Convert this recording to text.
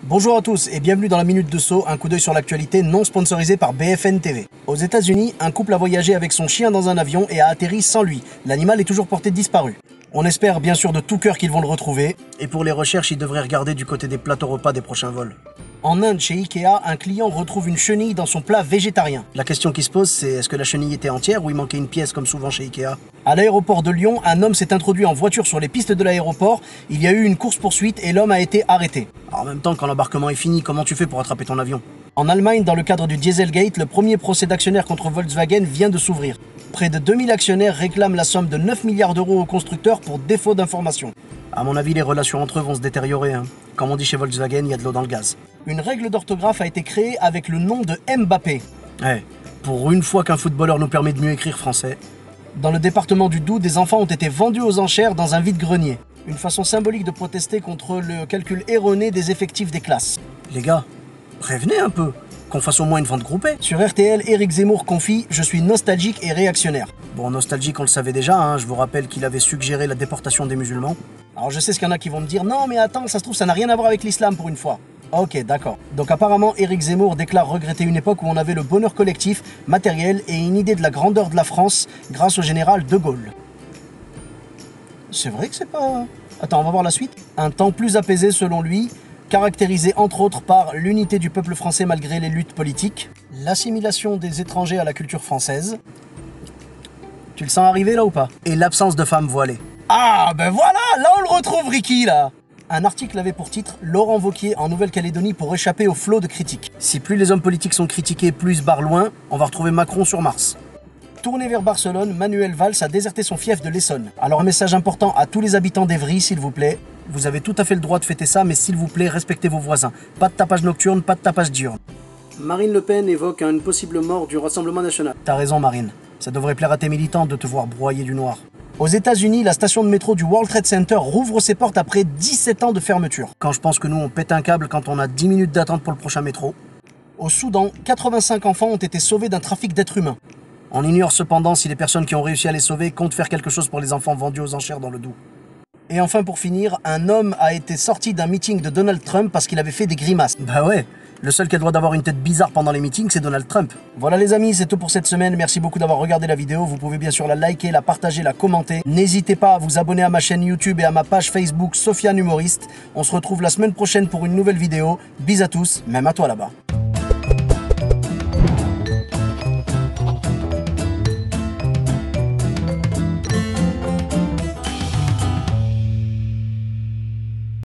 Bonjour à tous et bienvenue dans la Minute de Saut, un coup d'œil sur l'actualité non sponsorisé par BFN TV. Aux États-Unis, un couple a voyagé avec son chien dans un avion et a atterri sans lui. L'animal est toujours porté disparu. On espère bien sûr de tout cœur qu'ils vont le retrouver. Et pour les recherches, ils devraient regarder du côté des plateaux repas des prochains vols. En Inde, chez Ikea, un client retrouve une chenille dans son plat végétarien. La question qui se pose, c'est est-ce que la chenille était entière ou il manquait une pièce comme souvent chez Ikea? À l'aéroport de Lyon, un homme s'est introduit en voiture sur les pistes de l'aéroport. Il y a eu une course-poursuite et l'homme a été arrêté. Alors, en même temps, quand l'embarquement est fini, comment tu fais pour attraper ton avion? En Allemagne, dans le cadre du Dieselgate, le premier procès d'actionnaires contre Volkswagen vient de s'ouvrir. Près de 2000 actionnaires réclament la somme de 9 milliards d'euros au constructeur pour défaut d'information. À mon avis, les relations entre eux vont se détériorer. Comme on dit chez Volkswagen, il y a de l'eau dans le gaz. Une règle d'orthographe a été créée avec le nom de Mbappé. Pour une fois qu'un footballeur nous permet de mieux écrire français. Dans le département du Doubs, des enfants ont été vendus aux enchères dans un vide-grenier. Une façon symbolique de protester contre le calcul erroné des effectifs des classes. Les gars, prévenez un peu, qu'on fasse au moins une vente groupée. Sur RTL, Éric Zemmour confie « Je suis nostalgique et réactionnaire ». Bon, nostalgique, on le savait déjà, je vous rappelle qu'il avait suggéré la déportation des musulmans. Alors je sais ce qu'il y en a qui vont me dire « Non mais attends, ça se trouve ça n'a rien à voir avec l'islam pour une fois ». Ok, d'accord. Donc apparemment, Éric Zemmour déclare regretter une époque où on avait le bonheur collectif, matériel et une idée de la grandeur de la France grâce au général de Gaulle. C'est vrai que c'est pas... Attends, on va voir la suite. Un temps plus apaisé selon lui, caractérisé entre autres par l'unité du peuple français malgré les luttes politiques, l'assimilation des étrangers à la culture française. Tu le sens arriver là ou pas? Et l'absence de femmes voilées. Ah ben voilà, là on le retrouve Ricky là. Un article avait pour titre « Laurent Wauquiez en Nouvelle-Calédonie pour échapper au flot de critiques ». Si plus les hommes politiques sont critiqués, plus ils se barrent loin, on va retrouver Macron sur Mars. Tourné vers Barcelone, Manuel Valls a déserté son fief de l'Essonne. Alors un message important à tous les habitants d'Evry, s'il vous plaît. Vous avez tout à fait le droit de fêter ça, mais s'il vous plaît, respectez vos voisins. Pas de tapage nocturne, pas de tapage diurne. Marine Le Pen évoque une possible mort du Rassemblement National. T'as raison Marine, ça devrait plaire à tes militants de te voir broyer du noir. Aux États-Unis, la station de métro du World Trade Center rouvre ses portes après 17 ans de fermeture. Quand je pense que nous on pète un câble quand on a 10 minutes d'attente pour le prochain métro. Au Soudan, 85 enfants ont été sauvés d'un trafic d'êtres humains. On ignore cependant si les personnes qui ont réussi à les sauver comptent faire quelque chose pour les enfants vendus aux enchères dans le Doubs. Et enfin pour finir, un homme a été sorti d'un meeting de Donald Trump parce qu'il avait fait des grimaces. Bah ouais, le seul qui a le droit d'avoir une tête bizarre pendant les meetings, c'est Donald Trump. Voilà les amis, c'est tout pour cette semaine. Merci beaucoup d'avoir regardé la vidéo. Vous pouvez bien sûr la liker, la partager, la commenter. N'hésitez pas à vous abonner à ma chaîne YouTube et à ma page Facebook Sofiane Humoriste. On se retrouve la semaine prochaine pour une nouvelle vidéo. Bis à tous, même à toi là-bas.